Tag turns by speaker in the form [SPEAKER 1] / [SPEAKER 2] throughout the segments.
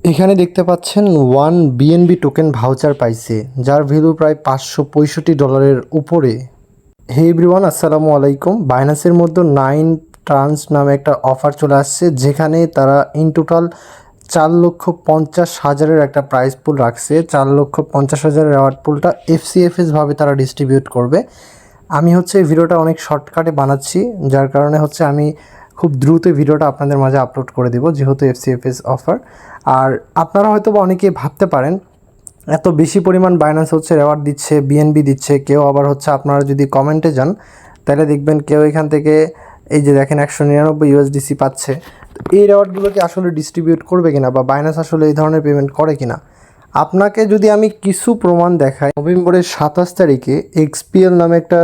[SPEAKER 1] এখানে দেখতে পাচ্ছেন 1 বিএনবি টোকেন ভাউচার পাইছে, যার ভ্যালু প্রায় $565 উপরে। হে এভরিওয়ান, আসসালামু আলাইকুম। বাইন্যান্সের মধ্যে 9 ট্রান্স নামে একটা অফার চলে আসছে, যেখানে তারা ইন টোটাল 4,50,000-এর একটা প্রাইস পুল রাখছে। 4,50,000-এর অ্যাওয়ার্ড পুলটা এফসিএফএস ভাবে তারা ডিস্ট্রিবিউট করবে। আমি এই ভিডিওটা অনেক শর্টকাটে বানাচ্ছি, যার কারণে আমি খুব দ্রুত ভিডিওটা আপনাদের মাঝে আপলোড করে দেব, যেহেতু এফসিএফএস অফার। আর আপনারা হয়তো বা অনেকে ভাবতে পারেন এত বেশি পরিমাণ বাইন্যান্স রেওয়ার্ড দিচ্ছে, বিএনবি দিচ্ছে। কেউ আবার আপনারা যদি কমেন্টে যান তাহলে দেখবেন কেউ এখান থেকে এই যে দেখেন 199 ইউএসডিসি পাচ্ছে। তো এই রেওয়ার্ডগুলোকে আসলে ডিস্ট্রিবিউট করবে কিনা, বা বাইন্যান্স আসলে এই ধরনের পেমেন্ট করে কিনা, আপনাকে যদি আমি কিছু প্রমাণ দেখাই। নভেম্বরের 27 তারিখে এক্সপিএল নামে একটা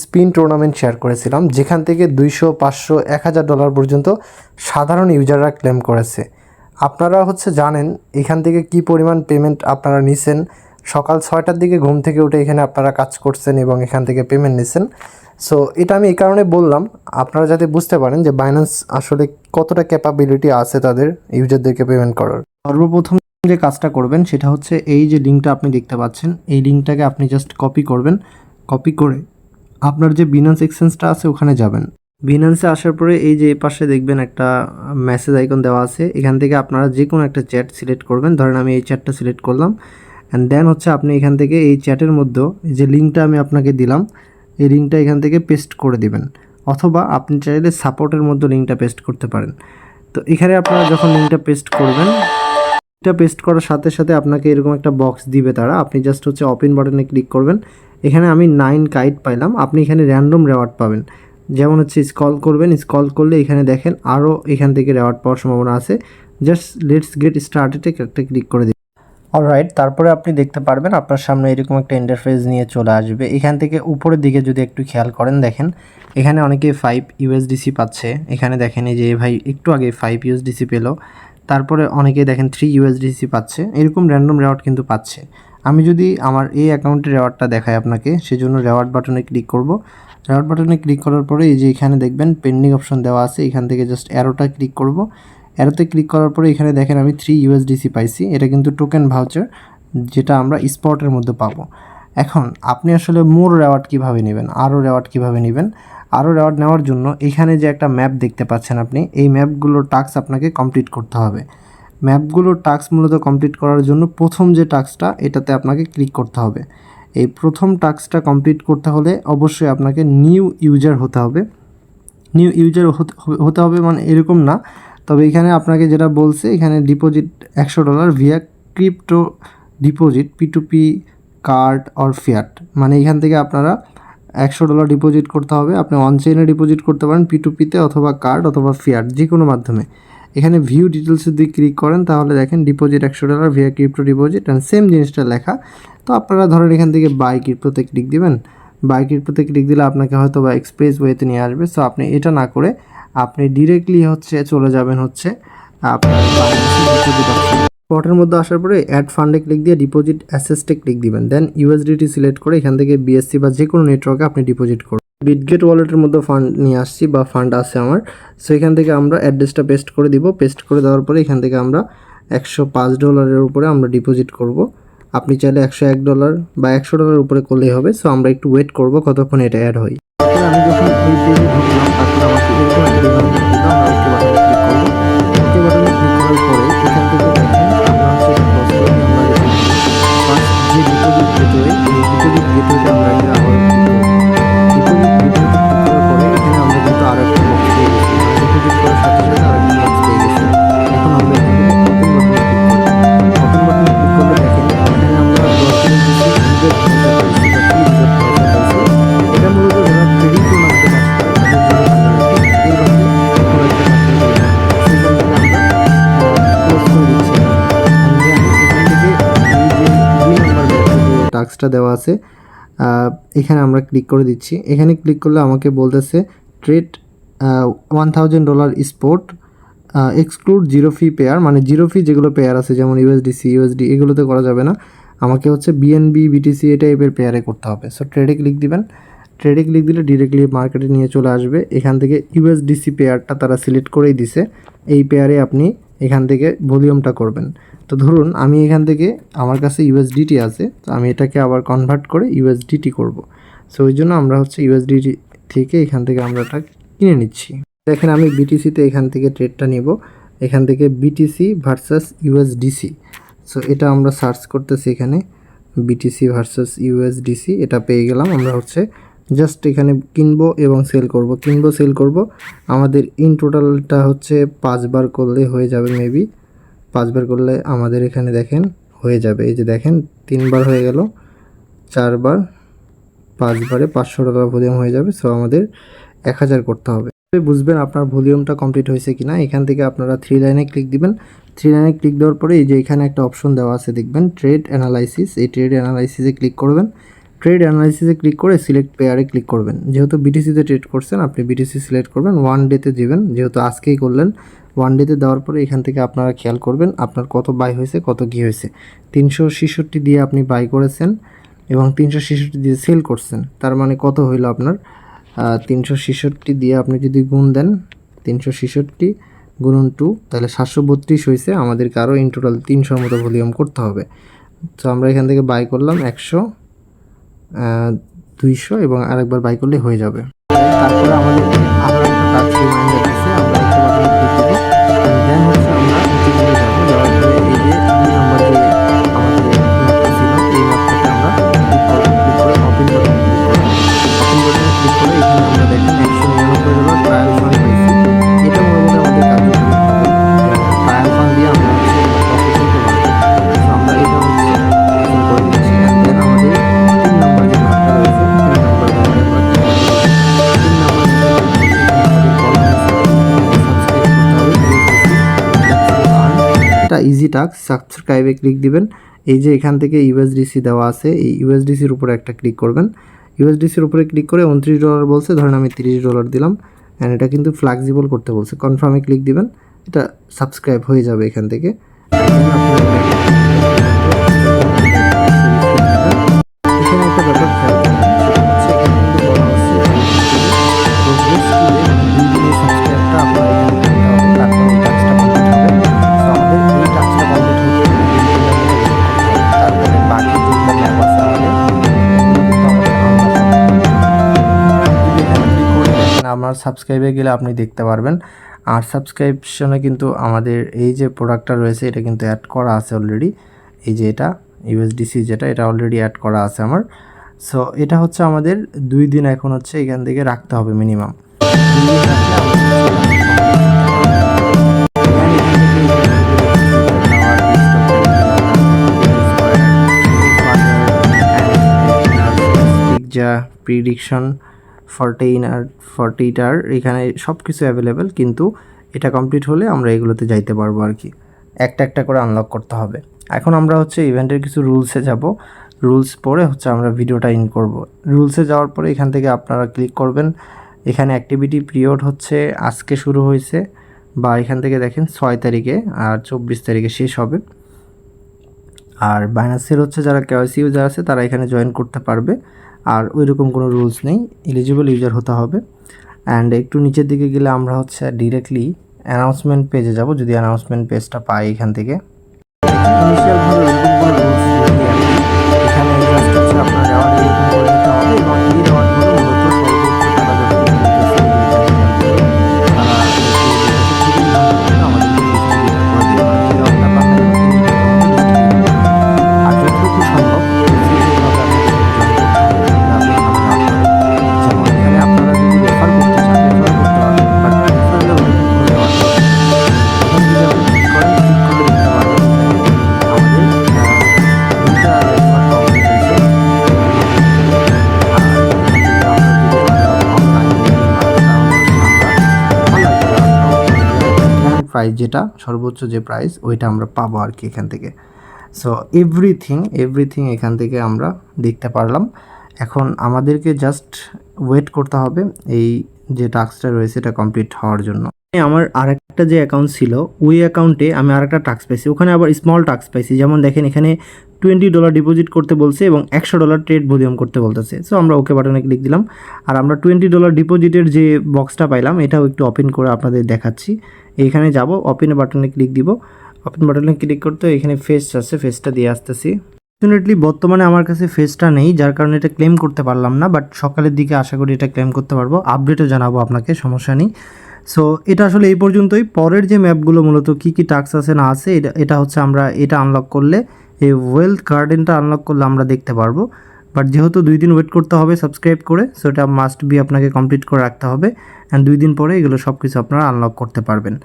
[SPEAKER 1] স্পিন টুর্নামেন্ট শেয়ার করেছিলাম, যেখান থেকে 200, 500, $1,000 পর্যন্ত সাধারণ ইউজাররা ক্লেম করেছে। আপনারা জানেন এখান থেকে কি পরিমাণ পেমেন্ট আপনারা নিছেন। সকাল 6টার দিকে ঘুম থেকে উঠে এখানে আপনারা কাজ করছেন এবং এখান থেকে পেমেন্ট নিছেন। সো এটা আমি এই কারণে বললাম, আপনারা যাতে বুঝতে পারেন যে বাইন্যান্স আসলে কতটা ক্যাপাবিলিটি আছে তাদের ইউজারদেরকে পেমেন্ট করার। সর্বপ্রথম যে কাজটা করবেন সেটা এই যে লিঙ্কটা আপনি দেখতে পাচ্ছেন, এই লিঙ্কটাকে আপনি জাস্ট কপি করবেন। কপি করে আপনার যে বিনান্স এক্সচেঞ্জটা আছে ওখানে যাবেন। বিনান্সে আসার পরে এই যে পাশে দেখবেন একটা মেসেজ আইকন দেওয়া আছে। এখান থেকে আপনারা যে কোনো একটা চ্যাট সিলেক্ট করবেন। ধরেন আমি এই চ্যাটটা সিলেক্ট করলাম, অ্যান্ড দেন আপনি এখান থেকে এই চ্যাটের মধ্যে যে লিঙ্কটা আমি আপনাকে দিলাম, এই লিঙ্কটা এখান থেকে পেস্ট করে দিবেন, অথবা আপনি চাইলে সাপোর্টের মধ্যে লিঙ্কটা পেস্ট করতে পারেন। তো এখানে আপনারা যখন লিঙ্কটা পেস্ট করবেন, এটা পেস্ট করার সাথে সাথে আপনাকে এরকম একটা বক্স দিবে তারা। আপনি জাস্ট ওপেন বাটনে ক্লিক করবেন। এখানে আমি 9 কাইট পাইলাম। আপনি এখানে র্যান্ডম রেওয়ার্ড পাবেন। যেমন স্ক্রল করবেন, স্ক্রল করলে এখানে দেখেন আরও এখান থেকে রেওয়ার্ড পাওয়ার সম্ভাবনা আছে। জাস্ট লেটস গেট স্টার্টেড একটা ক্লিক করে দিন। অলরাইট, তারপরে আপনি দেখতে পারবেন আপনার সামনে এরকম একটা ইন্টারফেস নিয়ে চলে আসবে। এখান থেকে উপরের দিকে যদি একটু খেয়াল করেন, দেখেন এখানে অনেকে 5 ইউএসডিসি পাচ্ছে। এখানে দেখেন এই যে ভাই একটু আগে 5 ইউএসডিসি পেলো। তারপরে অনেকে দেখেন 3 ইউএসডিসি পাচ্ছে। এরকম র্যান্ডম রেওয়ার্ড কিন্তু পাচ্ছে। আমি যদি আমার এই অ্যাকাউন্টের রেওয়ার্ডটা দেখাই আপনাকে, সেজন্য রেওয়ার্ড বাটনে ক্লিক করব। রেওয়ার্ড বাটনে ক্লিক করার পরে এই যে এখানে দেখবেন পেন্ডিং অপশন দেওয়া আছে। এখান থেকে জাস্ট অ্যারোটা ক্লিক করব। অ্যারোতে ক্লিক করার পরে এখানে দেখেন আমি 3 ইউএসডিসি পাইছি। এটা কিন্তু টোকেন ভাউচার, যেটা আমরা স্পটের মধ্যে পাবো। এখন আপনি আসলে মোর রেওয়ার্ড কীভাবে নেবেন, আরও রেওয়ার্ড কীভাবে নেবেন? আরও রেওয়ার্ড নেওয়ার জন্য এখানে যে একটা ম্যাপ দেখতে পাচ্ছেন আপনি, এই ম্যাপগুলোর টাস্ক আপনাকে কমপ্লিট করতে হবে। ম্যাপগুলোর টাস্ক মূলত কমপ্লিট করার জন্য প্রথম যে টাস্কটা, এটাতে আপনাকে ক্লিক করতে হবে। এই প্রথম টাস্কটা কমপ্লিট করতে হলে অবশ্যই আপনাকে নিউ ইউজার হতে হবে। নিউ ইউজার হতে হবে মানে এরকম না, তবে এখানে আপনাকে যেটা বলছে, এখানে deposit $100 via crypto deposit P2P card or fiat. মানে এখান থেকে আপনারা $100 ডিপোজিট করতে হবে। আপনি অনচেইনে ডিপোজিট করতে পারেন P2P-তে, অথবা কার্ড অথবা ফিয়াট, যে কোনো মাধ্যমে। এখানে ভিউ ডিটেলসে যদি ক্লিক করেন তাহলে দেখেন deposit $100 via crypto deposit, and same জিনিসটা লেখা। তো আপনারা ধরেন এখান থেকে বাই ক্রিপ্টোতে ক্লিক দিবেন। বাই ক্রিপ্টোতে ক্লিক দিলে আপনাকে হয়তো বা এক্সপ্রেস ওয়েতে নিয়ে আসবে। সো আপনি এটা না করে আপনি ডিরেক্টলি চলে যাবেন আপনার ডিপোজিট অপশন। স্পটের মধ্যে আসার পরে অ্যাড ফান্ডে ক্লিক দিয়ে ডিপোজিট অ্যাসেসটে ক্লিক দিবেন। দেন ইউএসডিটি সিলেক্ট করে এখান থেকে বিএসসি বা যে কোনো নেটওয়ার্কে আপনি ডিপোজিট করুন। বিটগেট ওয়ালেটের মধ্যে ফান্ড নিয়ে আসছি, বা ফান্ড আছে আমার। সো এখান থেকে আমরা অ্যাড্রেসটা পেস্ট করে দিব। পেস্ট করে দেওয়ার পরে এখান থেকে আমরা $105 উপরে আমরা ডিপোজিট করব। আপনি চাইলে $101 বা $100 উপরে করলেই হবে। সো আমরা একটু ওয়েট করব কতক্ষণ এটা অ্যাড হয়। আমি যখন এই পেজে ঢুকলাম, তারপরে আমাকে এরকম একটা ডিভাইস দিল। আমরা ওকে বাটনে ক্লিক করব। ওকে বাটনে ক্লিক করার পরে এখান থেকে দেখেন আমরা এটা ক্রস করে আমরা ফার্স্ট যে ডিপোজিট গেটওয়ে, এই ডিপোজিট গেটওয়েতে আমরা এটা আবার ডিপোজিট গেটওয়েতে ক্লিক করার পরে এখানে আমরা কিন্তু আর একটা বক্স পেয়ে গেছি। ডিপোজিট করার সাথে সাথে আর একটা বক্স পেয়ে গেছি। এখন আমরা এখান থেকে ওপেন বাটনে ক্লিক করব। ওপেন বাটনে ক্লিক করলে দেখেন এখানে আমরা 10 দিনের বেশি ইউজার পাইছি, বা ফ্রি ইউজার পাইছি। এটা মূলত যারা ট্রেডিং টুর্নামেন্টে কাজ করে তাদের জন্য ভালো। এর বাইরে কোনো একটা কাজ করে না, সেখান থেকে আমরা ক্লোজ করে দিচ্ছি। এখান থেকে এই যে 2 নাম্বার যে টাস্কটা দেওয়া আছে, এখানে আমরা ক্লিক করে দিচ্ছি। এখানে ক্লিক করলে আমাকে বলতেছে ট্রেড $1,000 স্পোর্ট এক্সক্লুড জিরো ফি পেয়ার, মানে জিরো ফি যেগুলো পেয়ার আছে যেমন ইউএসডিসি, ইউএসডি, এগুলোতে করা যাবে না। আমাকে বিএনবি, বিটিসি এই টাইপের পেয়ারে করতে হবে। সো ট্রেডে ক্লিক দিবেন। ট্রেডে ক্লিক দিলে ডিরেক্টলি মার্কেটে নিয়ে চলে আসবে। এখান থেকে ইউএসডিসি পেয়ারটা তারা সিলেক্ট করেই দিছে। এই পেয়ারে আপনি এখান থেকে ভলিউমটা করবেন। তো ধরুন আমি এখান থেকে আমার কাছে ইউএসডিটি আছে, তো আমি এটাকে আবার কনভার্ট করে ইউএসডিটি করব। সো ওই জন্য আমরা হচ্ছে ইউএসডিটি থেকে এখান থেকে আমরা এটা কিনে নিচ্ছি। দেখেন আমি বিটিসিতে এখান থেকে ট্রেডটা নিব, এখান থেকে বিটিসি ভার্সাস ইউএসডিসি। সো এটা আমরা সার্চ করতেছি, এখানে বিটিসি ভার্সাস ইউএসডিসি এটা পেয়ে গেলাম। আমরা হচ্ছে জাস্ট এখানে কিনবো এবং সেল করব, কিনবো সেল করব। আমাদের ইন টোটালটা হচ্ছে 5 বার করলে হয়ে যাবে, মেবি 5 বার করলে আমাদের এখানে দেখেন হয়ে যাবে। এই যে দেখেন 3 বার হয়ে গেল, 4 বার, 5 বারে $500 ভলিউম হয়ে যাবে। সো আমাদের 1000 করতে হবে। বুঝবেন আপনার ভলিউমটা কমপ্লিট হয়েছে কিনা। এখান থেকে আপনারা 3 লাইনে ক্লিক দিবেন। 3 লাইনে ক্লিক দেওয়ার পরে এই যে এখানে একটা অপশন দেওয়া আছে দেখবেন ট্রেড অ্যানালাইসিস, এই ট্রেড অ্যানালাইসিসে ক্লিক করবেন। ট্রেড অ্যানালাইসিসে ক্লিক করে সিলেক্ট পেয়ারে ক্লিক করবেন। যেহেতু বিটিসিতে ট্রেড করছেন আপনি বিটিসি সিলেক্ট করবেন, 1 ডেতে দিবেন, যেহেতু আজকেই করলেন 1 ডেতে দেওয়ার পরে এখান থেকে আপনারা খেয়াল করবেন আপনার কত বাই হয়েছে, কত কী হয়েছে। 366 দিয়ে আপনি বাই করেছেন এবং 366 দিয়ে সেল করছেন, তার মানে কত হইল আপনার 366 দিয়ে আপনি যদি গুণ দেন 366 গুণন 2 তাহলে 732 হয়েছে। আমাদেরকে আরও ইন টোটাল 300 মতো ভলিউম করতে হবে। তো আমরা এখান থেকে বাই করলাম 100, 200 এবং আরেকবার বাই করলে হয়ে যাবে। তারপরে আমাদের আরও একটা টাচ রিমাইন্ডার দিচ্ছে, আমরা একটা বাটনে ক্লিক দেব। দেন হচ্ছে আমরা নিচে চলে যাব, যাওয়ার পরে এই যে 2 নাম্বার যে আমাদের ম্যাপটা ছিল এই ম্যাপটাতে আমরা ক্লিক করব। ক্লিক করে ওপেন বাটনে ক্লিক করে এখানে আমরা দেখেন $199 ট্রায়াল ফান্ড পাইছি। এটা মোটামুটি আমাদের কার্যকরী হবে। ট্রায়াল ফান্ড দিয়ে আমরা হচ্ছে প্রফিট নিতে পারবো। তো আমরা এটা হচ্ছে ওপেন করে দিচ্ছি। দেন আমাদের 3 নাম্বার যে ম্যাপটা রয়েছে 3 নাম্বার ম্যাপে আমরা 3 নাম্বার এটা ইজি টাস্ক। সাবস্ক্রাইবে ক্লিক দিবেন। এই যে এখান থেকে ইউএসডিসি দেওয়া আছে, এই ইউএসডিসির উপরে একটা ক্লিক করবেন। ইউএসডিসির উপরে ক্লিক করে $29 বলছে, ধরেন আমি $30 দিলাম। অ্যান্ড এটা কিন্তু ফ্লেক্সিবল করতে বলছে, কনফার্মে ক্লিক দিবেন। এটা সাবস্ক্রাইব হয়ে যাবে এখান থেকে। এখানে একটা ব্যাপার খেয়াল করবেন, সেটা হচ্ছে এখানে কিন্তু বলা হচ্ছে প্রোগ্রেস টুলে 2 দিনের সাবস্ক্রাইবটা আপনার এখানে করতে হবে, তারপরে এই টাস্কটা কমপ্লিট হবে। সো আমাদের এই টাস্কটা কমপ্লিট হতে তারপরে বাকি যেগুলো ম্যাপ আছে আমাদের আমার সাবস্ক্রাইবে গেলে আপনি দেখতে পারবেন। আর সাবস্ক্রিপশনে কিন্তু আমাদের এই যে প্রোডাক্টটা রয়েছে এটা কিন্তু অ্যাড করা আছে অলরেডি। এই যে এটা ইউএসডিসি যেটা, এটা অলরেডি অ্যাড করা আছে আমার। সো এটা হচ্ছে আমাদের 2 দিন এখন হচ্ছে এখান থেকে রাখতে হবে মিনিমাম। 2 দিন রাখলে যা প্রিডিকশন 40টার এখানে সব কিছু অ্যাভেলেবেল, কিন্তু এটা কমপ্লিট হলে আমরা এগুলোতে যাইতে পারবো আর কি। একটা একটা করে আনলক করতে হবে। এখন আমরা হচ্ছে ইভেন্টের কিছু রুলসে যাব। রুলস পরে হচ্ছে আমরা ভিডিওটা ইন করব। রুলসে যাওয়ার পরে এখান থেকে আপনারা ক্লিক করবেন। এখানে অ্যাক্টিভিটি পিরিয়ড হচ্ছে আজকে শুরু হয়েছে, বা এখান থেকে দেখেন 6 তারিখে আর 24 তারিখে শেষ হবে। আর বাইনান্সের হচ্ছে যারা কেওয়াইসি ইউজার আছে তারা এখানে জয়েন করতে পারবে। আর ওই রকম কোনো রুলস নেই, এলিজিবল ইউজার হতে হবে। অ্যান্ড একটু নিচের দিকে গেলে আমরা হচ্ছে ডিরেক্টলি অ্যানাউন্সমেন্ট পেজে যাব, যদি অ্যানাউন্সমেন্ট পেজটা পাই এখান থেকে। ইনিশিয়ালভাবে এরকম কোনো রুলস নেই, এখানে জাস্ট হচ্ছে আপনার রেওয়ার্ড এরকম করে নিতে হবে এবং এই রেওয়ার্ডগুলো মূলত সর্বোচ্চ তারা যতটুকু করতেছে প্রাইস, যেটা সর্বোচ্চ যে প্রাইস ওইটা আমরা পাবো আর কি এখান থেকে। সো এভরিথিং এখান থেকে আমরা দেখতে পারলাম। এখন আমাদেরকে জাস্ট ওয়েট করতে হবে এই যে টাস্কটা রয়েছে এটা কমপ্লিট হওয়ার জন্য। আমার আরেকটা যে অ্যাকাউন্ট ছিল ওই অ্যাকাউন্টে আমি আরেকটা টাস্ক পাইছি, ওখানে আবার স্মল টাস্ক পাইছি। যেমন দেখেন এখানে $20 ডিপোজিট করতে বলছে এবং $100 ট্রেড ভলিউম করতে বলতেছে। সো আমরা ওকে বাটনে ক্লিক দিলাম। আর আমরা $20 ডিপোজিটের যে বক্সটা পাইলাম এটাও একটু ওপেন করে আপনাদের দেখাচ্ছি। এইখানে যাব, ওপেন বাটনে ক্লিক দিব। ওপেন বাটনে ক্লিক করতে এখানে ফেস আছে, ফেসটা দিয়ে আসতেছি। ফর্চুনেটলি বর্তমানে আমার কাছে ফেসটা নেই, যার কারণে এটা ক্লেম করতে পারলাম না, বাট সকালের দিকে আশা করি এটা ক্লেম করতে পারবো। আপডেটও জানাবো আপনাকে, সমস্যা নেই। সো এটা আসলে এই পর্যন্তই। পরের যে ম্যাপগুলো মূলত কী কী টাস্ক আছে না আছে এটা হচ্ছে আমরা এটা আনলক করলে, এই ওয়েলথ গার্ডেনটা আনলক করলে আমরা দেখতে পারবো। বাট যেহেতু 2 দিন ওয়েট করতে হবে সাবস্ক্রাইব করে, সো এটা মাস্ট বি আপনাকে কমপ্লিট করে রাখতে হবে। অ্যান্ড 2 দিন পরে এগুলো সব কিছু আপনারা আনলক করতে পারবেন।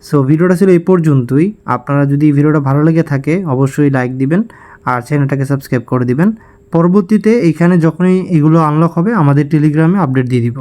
[SPEAKER 1] সো ভিডিওটা ছিল এই পর্যন্তই। আপনারা যদি ভিডিওটা ভালো লেগে থাকে অবশ্যই লাইক দিবেন আর চ্যানেলটাকে সাবস্ক্রাইব করে দিবেন। পরবর্তীতে এইখানে যখনই এগুলো আনলক হবে আমাদের টেলিগ্রামে আপডেট দিয়ে দিব।